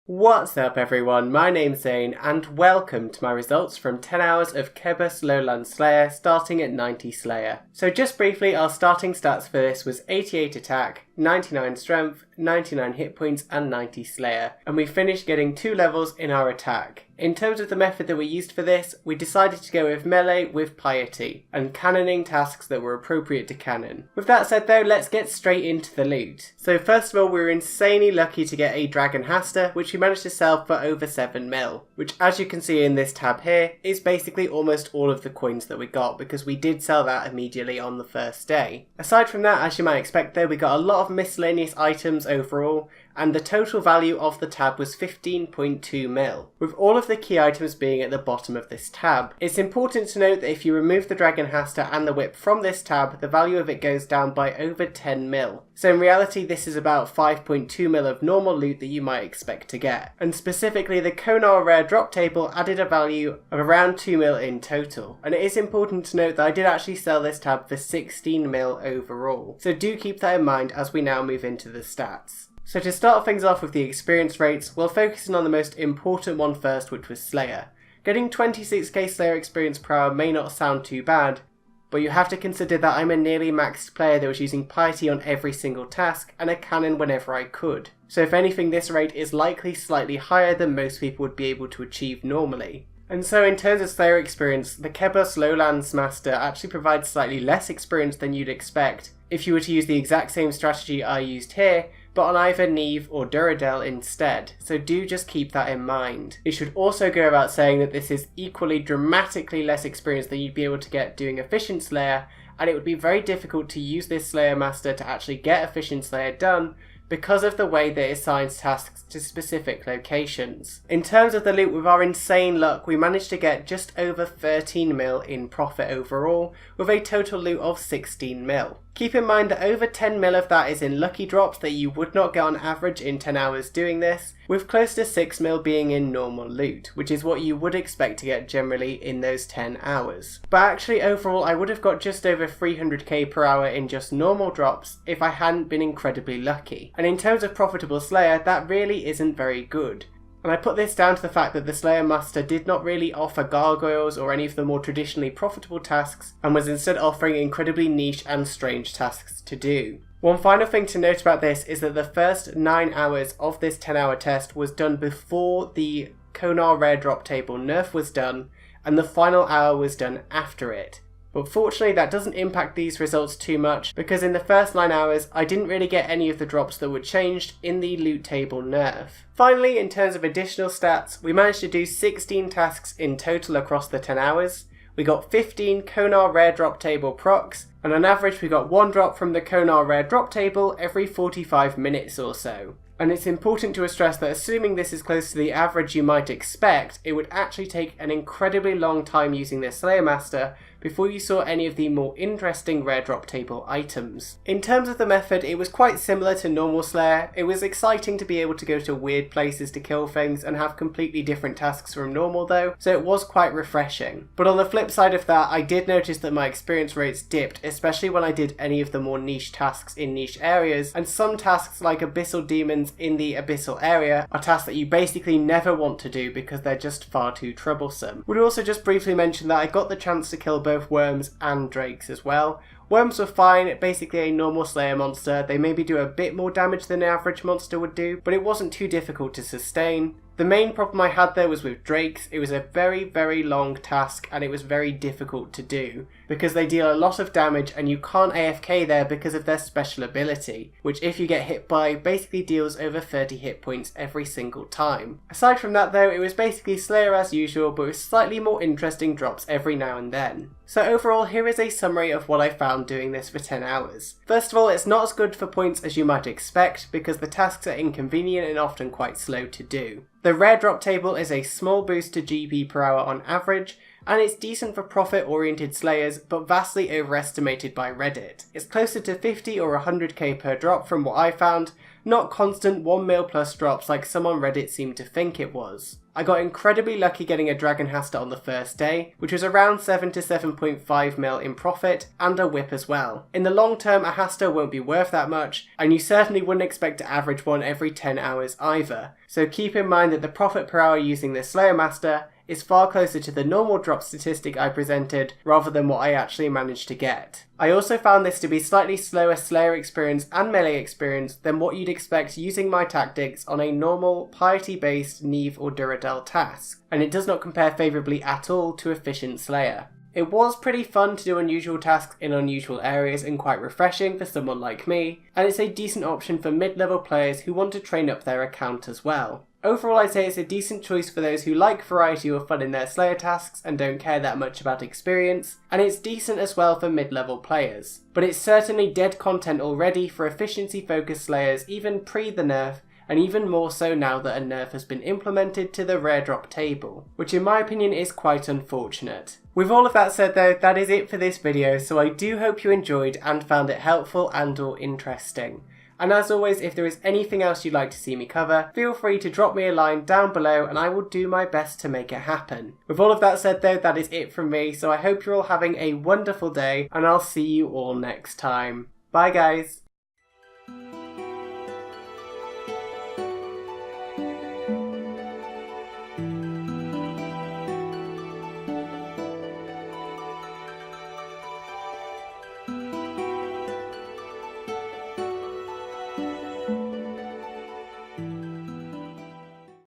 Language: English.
What's up everyone, my name's Zane and welcome to my results from 10 hours of Kebus Lowland Slayer starting at 90 Slayer. So just briefly, our starting stats for this was 88 attack, 99 strength, 99 hit points and 90 Slayer, and we finished getting 2 levels in our attack. In terms of the method that we used for this, we decided to go with melee with piety, and cannoning tasks that were appropriate to cannon. With that said though, let's get straight into the loot. So first of all, we were insanely lucky to get a Dragon Hasta, which we managed to sell for over 7 mil, which as you can see in this tab here, is basically almost all of the coins that we got, because we did sell that immediately on the first day. Aside from that, as you might expect though, we got a lot of miscellaneous items overall, and the total value of the tab was 15.2 mil, with all of the key items being at the bottom of this tab. It's important to note that if you remove the Dragon Hasta and the whip from this tab, the value of it goes down by over 10 mil. So in reality this is about 5.2 mil of normal loot that you might expect to get. And specifically the Konar rare drop table added a value of around 2 mil in total. And it is important to note that I did actually sell this tab for 16 mil overall. So do keep that in mind as we now move into the stats. So to start things off with the experience rates, we'll focus on the most important one first, which was Slayer. Getting 26k Slayer experience per hour may not sound too bad, but you have to consider that I'm a nearly maxed player that was using piety on every single task and a cannon whenever I could. So if anything, this rate is likely slightly higher than most people would be able to achieve normally. And so in terms of Slayer experience, the Kebus Lowlands Master actually provides slightly less experience than you'd expect if you were to use the exact same strategy I used here, but on either Neve or Duradel instead, so do just keep that in mind. It should also go without saying that this is equally dramatically less experience than you'd be able to get doing Efficient Slayer, and it would be very difficult to use this Slayer Master to actually get Efficient Slayer done because of the way that it assigns tasks to specific locations. In terms of the loot, with our insane luck, we managed to get just over 13 mil in profit overall, with a total loot of 16 mil. Keep in mind that over 10 mil of that is in lucky drops that you would not get on average in 10 hours doing this, with close to 6 mil being in normal loot, which is what you would expect to get generally in those 10 hours. But actually overall I would have got just over 300k per hour in just normal drops if I hadn't been incredibly lucky. And in terms of profitable Slayer, that really isn't very good. And I put this down to the fact that the Slayer Master did not really offer gargoyles or any of the more traditionally profitable tasks, and was instead offering incredibly niche and strange tasks to do. One final thing to note about this is that the first 9 hours of this 10-hour test was done before the Konar rare drop table nerf was done, and the final hour was done after it. But fortunately that doesn't impact these results too much, because in the first 9 hours I didn't really get any of the drops that were changed in the loot table nerf. Finally, in terms of additional stats, we managed to do 16 tasks in total across the 10 hours. We got 15 Konar rare drop table procs, and on average we got 1 drop from the Konar rare drop table every 45 minutes or so. And it's important to stress that assuming this is close to the average you might expect, it would actually take an incredibly long time using this Slayer Master before you saw any of the more interesting rare drop table items. In terms of the method, it was quite similar to normal Slayer. It was exciting to be able to go to weird places to kill things and have completely different tasks from normal though, so it was quite refreshing. But on the flip side of that, I did notice that my experience rates dipped, especially when I did any of the more niche tasks in niche areas, and some tasks like Abyssal Demons in the Abyssal area are tasks that you basically never want to do because they're just far too troublesome. Would also just briefly mention that I got the chance to kill both worms and drakes as well. Worms were fine, basically a normal Slayer monster. They maybe do a bit more damage than an average monster would do, but it wasn't too difficult to sustain. The main problem I had there was with drakes. It was a very long task and it was very difficult to do because they deal a lot of damage and you can't AFK there because of their special ability, which if you get hit by basically deals over 30 hit points every single time. Aside from that though, it was basically Slayer as usual, but with slightly more interesting drops every now and then. So overall, here is a summary of what I found doing this for 10 hours. First of all, it's not as good for points as you might expect because the tasks are inconvenient and often quite slow to do. The rare drop table is a small boost to GP per hour on average, and it's decent for profit-oriented slayers, but vastly overestimated by Reddit. It's closer to 50 or 100k per drop from what I found, not constant 1 mil plus drops like some on Reddit seemed to think it was. I got incredibly lucky getting a Dragon Hasta on the first day, which was around 7 to 7.5 mil in profit, and a whip as well. In the long term, a Hasta won't be worth that much, and you certainly wouldn't expect to average one every 10 hours either. So keep in mind that the profit per hour using the Slayer Master is far closer to the normal drop statistic I presented rather than what I actually managed to get. I also found this to be slightly slower Slayer experience and melee experience than what you'd expect using my tactics on a normal piety-based Neve or Duradel task, and it does not compare favourably at all to Efficient Slayer. It was pretty fun to do unusual tasks in unusual areas and quite refreshing for someone like me, and it's a decent option for mid-level players who want to train up their account as well. Overall, I'd say it's a decent choice for those who like variety or fun in their Slayer tasks and don't care that much about experience, and it's decent as well for mid-level players. But it's certainly dead content already for efficiency-focused Slayers even pre the nerf, and even more so now that a nerf has been implemented to the rare drop table, which in my opinion is quite unfortunate. With all of that said though, that is it for this video, so I do hope you enjoyed and found it helpful and or interesting. And as always, if there is anything else you'd like to see me cover, feel free to drop me a line down below and I will do my best to make it happen. With all of that said though, that is it from me, so I hope you're all having a wonderful day and I'll see you all next time. Bye guys!